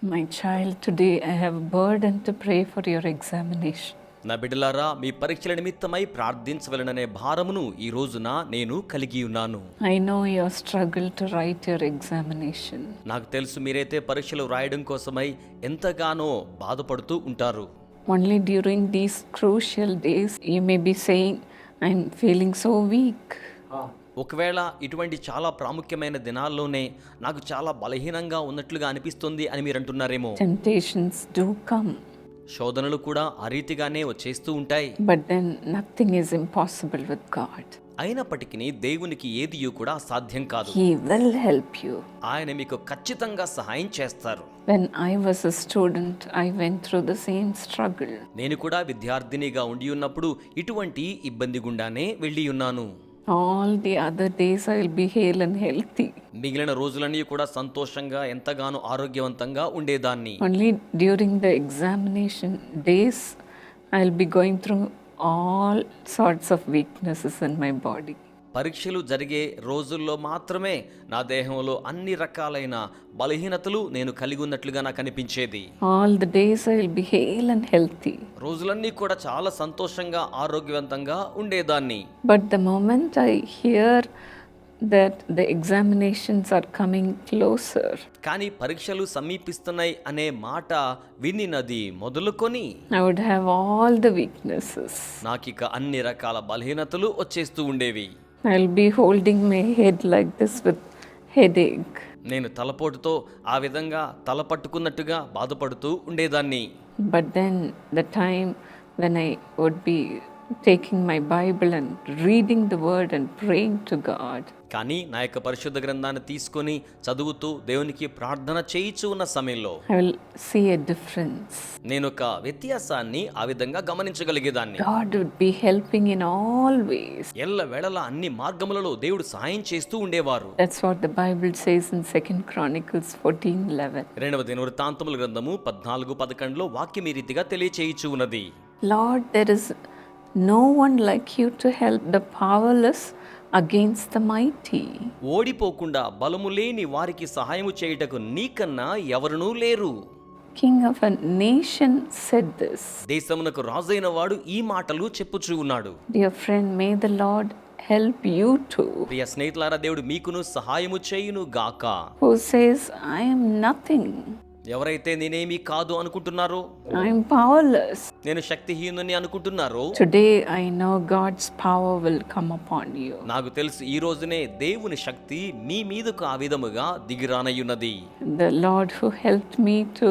My child, today I have a burden to pray for your examination. నా బిడ్డలారా, మీ పరీక్షల నిమిత్తమై ప్రార్థించవలననే భారమును ఈ రోజున నేను కలిగి ఉన్నాను. I know your struggle to write your examination. నాకు తెలుసు మీరైతే పరీక్షలు రాయడం కోసమై ఎంతగానో బాధపడుతూ ఉంటారు. Only during these crucial days, you may be saying, I'm feeling so weak. ఒకవేళ ఇటువంటి చాలా ప్రాముఖ్యమైన దినాల్లోనే నాకు చాలా బలహీనంగా ఉన్నట్లుగా అనిపిస్తుంది అని మీరు అంటున్నారేమో. Temptations do come. శోధనలు కూడా ఆ రీతిగానే వచ్చేస్తూ ఉంటాయి. But then nothing is impossible with God. అయినప్పటికీ దేవునికి ఏదియూ కూడా సాధ్యం కాదు. He will help you. ఆయన మీకు ఖచ్చితంగా సహాయం చేస్తారు. When I was a student, I went through the same struggle. నేను కూడా విద్యార్థినిగా ఉండి ఉన్నప్పుడు ఇటువంటి ఇబ్బంది గుండానే వెళ్ళి ఉన్నాను. All the other days I will be hale and healthy. మిగిలిన రోజులన్నీ కూడా సంతోషంగా ఎంతగానో ఆరోగ్యవంతంగా ఉండేదాన్ని. Only during the examination days I will be going through all sorts of weaknesses in my body. పరీక్షలు జరిగే రోజుల్లో మాత్రమే నా దేహంలో అన్ని రకాలైన బలహీనతలు నేను కలిగి ఉన్నట్లుగా నాకు అనిపించేది. All the days I will be hale and healthy. రోజులన్నీ కూడా చాలా సంతోషంగా ఆరోగ్యవంతంగా ఉండేదాన్ని. But the moment I hear that the examinations are coming closer, కానీ పరీక్షలు సమీపిస్తున్నాయి అనే మాట వినినది మొదలుకొని I would have all the weaknesses. నాకిక అన్ని రకాల బలహీనతలు వచ్చేస్తూ ఉండేవి. I'll be holding my head like this with headache. నేను తలపోటుతో ఆ విధంగా తల పట్టుకున్నట్టుగా బాధపడుతూ ఉండేదాన్ని. But then the time when I would be taking my Bible and reading the word and praying to God, కానీ నా యొక్క పరిశుద్ధ గ్రంథాన్ని తీసుకొని చదువుతూ దేవునికి ప్రార్థన చేయిచూ ఉన్న సమయంలో I will see a difference. నేను ఒక వ్యత్యాసాన్ని ఆ విధంగా గమనించగలిగేదాన్ని. God would be helping in all ways. ఎల్ల వేళలా అన్ని మార్గములలో దేవుడు సహాయం చేస్తూ ఉండేవారు. That's what the Bible says in 2 Chronicles 14:11. రెండవ దినవృత్తాంతముల గ్రంథము 14:11 వాక్యం ఈ రీతిగా తెలియచేయిచూ ఉన్నది. Lord, there is no one like you to help the powerless against the mighty. ఓడిపోకుండా బలము లేని వారికి సహాయము చేయుటకు నీకన్నా ఎవరునూ లేరు. King of a nation said this. దేశమునకు రాజైన వాడు ఈ మాటలు చెప్పుచూ ఉన్నాడు. Dear friend, may the Lord help you too. ప్రియ స్నేహితులారా, దేవుడు మీకును సహాయము చేయును గాక. Who says, I am nothing. ఎవరైతే నేనేమీ కాదు అనుకుంటున్నారో, I am powerless. నేను శక్తిహీనుని అనుకుంటున్నారో, Today I know God's power will come upon you. నాకు తెలుసు ఈ రోజునే దేవుని శక్తి మీ మీదకు ఆ విధముగా దిగిరానయ్యున్నది. The Lord who helped me to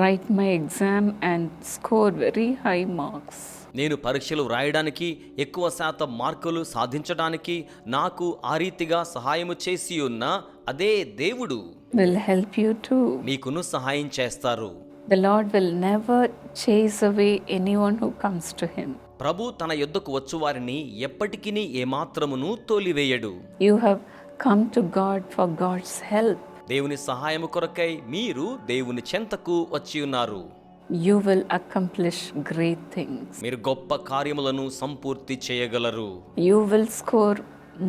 write my exam and score very high marks. నేను పరీక్షలు రాయడానికి ఎక్కువ శాతం మార్కులు సాధించడానికి నాకు ఆ రీతిగా సహాయము చేసి ఉన్న అదే దేవుడు Will help you too. మీకును సహాయం చేస్తారు. The Lord will never chase away anyone who comes to him. ప్రభు తన యొద్దకు వచ్చు వారిని ఎప్పటికీ ఏమాత్రమును తోలివేయడు. You have come to God for God's help. దేవుని సహాయము కొరకై మీరు దేవుని చెంతకు వచ్చి ఉన్నారు. You will accomplish great things. మీరు గొప్ప కార్యములను సంపూర్తి చేయగలరు. You will score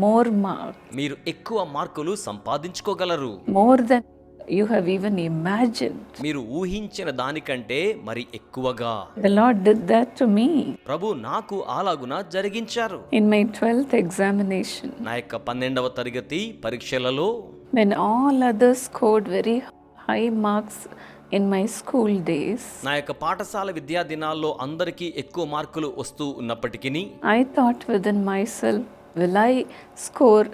more marks. మీరు ఎక్కువ మార్కులు సంపాదించుకోగలరు. More than you have even imagined. మీరు ఊహించిన దానికంటే మరి ఎక్కువగా. The Lord did that to me. ప్రభు నాకు అలాగున జరిగించారు. In my 12th examination, నా యొక్క 12వ తరగతి పరీక్షలలో when all others scored very high marks in my school days, నా యొక్క పాఠశాల విద్యా దినాల్లో అందరికీ ఎక్కువ మార్కులు వస్తూ ఉన్నప్పటికీ I thought within myself, will I score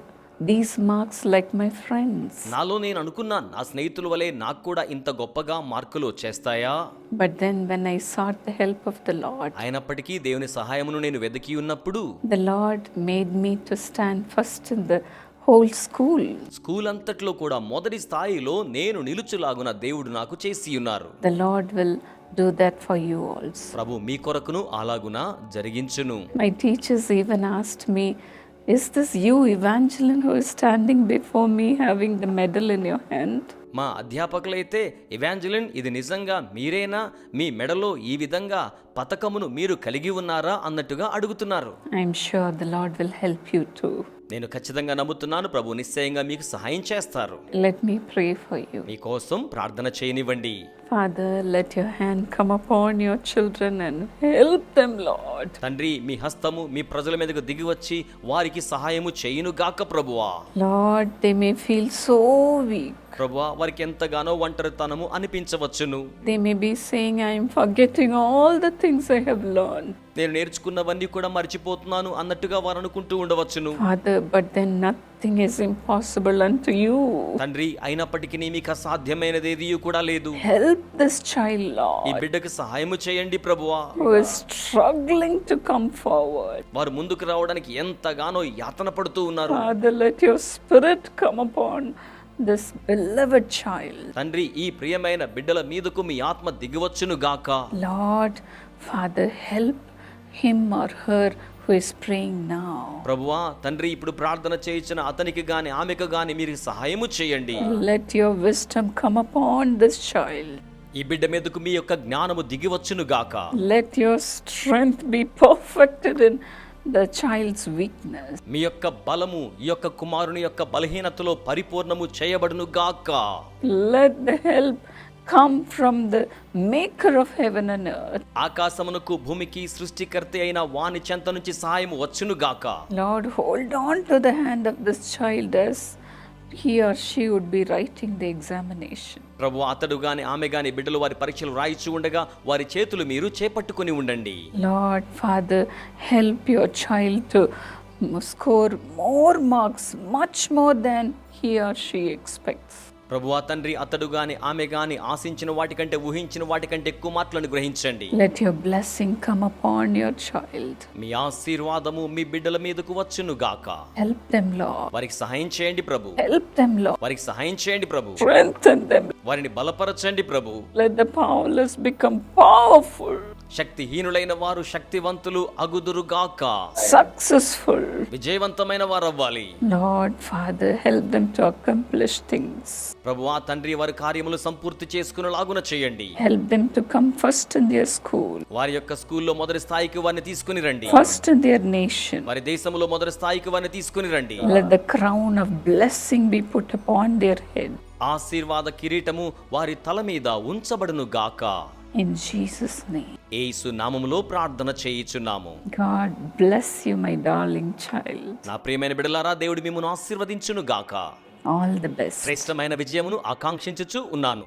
these marks like my friends? నాలో నేను అనుకున్నాను, నా స్నేహితుల వలె నాకు కూడా ఇంత గొప్పగా మార్కులు వచ్చేస్తాయా? But then when I sought the help of the Lord, అయినప్పటికీ దేవుని సహాయమును నేను వెతికి ఉన్నప్పుడు the Lord made me to stand first in the whole school. School అంతట్లో కూడా మొదటి స్థాయిలో నేను నిలుచులాగున దేవుడు నాకు చేసి ఉన్నారు. The Lord will do that for you also. ప్రభు మీ కొరకును అలాగున జరిగించును. My teachers even asked me, is this you, Evangeline, who is standing before me having the medal in your hand? మా అధ్యాపకులైతే, ఎవాంజలిన్, ఇది నిజంగా మీరేనా? మీ మెడలో ఈ విధంగా పతకమును మీరు కలిగి ఉన్నారా అన్నట్టుగా అడుగుతున్నారు. I am sure the Lord will help you too. నేను ఖచ్చితంగా నమ్ముతున్నాను, ప్రభు నిశ్చయంగా మీకు సహాయం చేస్తారు. Let me pray for you. మీకోసం ప్రార్థన చేయనివ్వండి. Father, let your hand come upon your children and help them, Lord. తండ్రి మీ హస్తము మీ ప్రజల మీదకు దిగి వచ్చి వారికి సహాయము చేయును గాక ప్రభువా. Lord, they may feel so weak. ప్రభువా, వారికి ఎంతగానో ఒంటరితనము అనిపించవచ్చును. They may be saying, I am forgetting all the things I have learned. నేను నేర్చుకున్నవన్నీ కూడా మర్చిపోతున్నాను అన్నట్టుగా వారు అనుకుంటూ ఉండవచ్చును. Father, but then nothing is impossible unto you. తండ్రి, అయినప్పటికీ మీకు అసాధ్యమైనది ఏదీ కూడా లేదు. Help this child, ఈ Lord, బిడ్డకు సహాయము చేయండి ప్రభువా. who is struggling to come forward. వారు ముందుకు రావడానికి ఎంతగానో యాతన పడుతూ ఉన్నారు. Father, let your spirit come upon this beloved child. తండ్రి, ఈ ప్రియమైన బిడ్డల మీదకు మీ ఆత్మ దిగివచ్చును గాక. Lord, Father, help him or her who is praying now. ప్రభువా, తండ్రి, ఇప్పుడు ప్రార్థన చేయించిన అతనికి గాని ఆమెకు గాని మీరు సహాయము చేయండి. Let your wisdom come upon this child. ఈ బిడ్డ మీదకు మీ యొక్క జ్ఞానము దిగివచ్చును గాక. Let your strength be perfected in the child's weakness. మీ యొక్క బలము ఈ యొక్క కుమారుని యొక్క బలహీనతలో పరిపూర్ణము చేయబడును గాక. Let the help come from the maker of heaven and earth. ఆకాశమునకు భూమికి సృష్టికర్త అయిన వాని చెంత నుంచి సహాయము వచ్చును గాక. Lord, hold on to the hand of this child as he or she would be writing the examination. ప్రభు, అతడు గాని ఆమె గాని బిడ్డలు వారి పరీక్షలు రాయిచూ ఉండగా వారి చేతులు మీరు చేపట్టుకుని ఉండండి. Lord, Father, help your child to score more marks, much more than he or she expects. ప్రభువా, తండ్రి, అతడు గాని ఆమె గాని ఆశించిన వాటికంటే ఊహించిన వాటికంటే ఎక్కువ మార్కులను గ్రహించండి. Let your blessing come upon your child. మీ ఆశీర్వాదము మీ బిడ్డల మీదకు వచ్చును గాక. Help them, Lord. వారికి సహాయం చేయండి ప్రభు. Help them, Lord. వారికి సహాయం చేయండి ప్రభు. Strengthen them. వారిని బలపరచండి ప్రభు. Let the powerless become powerful, శక్తిహీనులైన వారు శక్తివంతులు అగుదురుగాక. successful. విజయవంతమైన వారు అవ్వాలి. Lord, Father, help them to accomplish things. ప్రభువా, తండ్రి, వారి కార్యములు సంపూర్తి చేసుకునేలాగున చేయండి. Help them to come first in their school, వారి యొక్క స్కూల్లో మొదటి స్థాయికి వారిని తీసుకుని రండి. first in their nation. వారి దేశంలో మొదటి స్థాయికి వారిని తీసుకుని రండి. Let the crown of blessing be put upon their head. ఆశీర్వాద కిరీటము వారి తల మీద ఉంచబడును గాక. In Jesus' name. యేసు నామములో ప్రార్థన చేయుచున్నాము. God bless you, my darling child. నా ప్రియమైన బిడ్డలారా, దేవుడు మిమ్మును ఆశీర్వదించును గాక. All the best. శ్రేష్టమైన విజయమును ఆకాంక్షించుచు ఉన్నాను.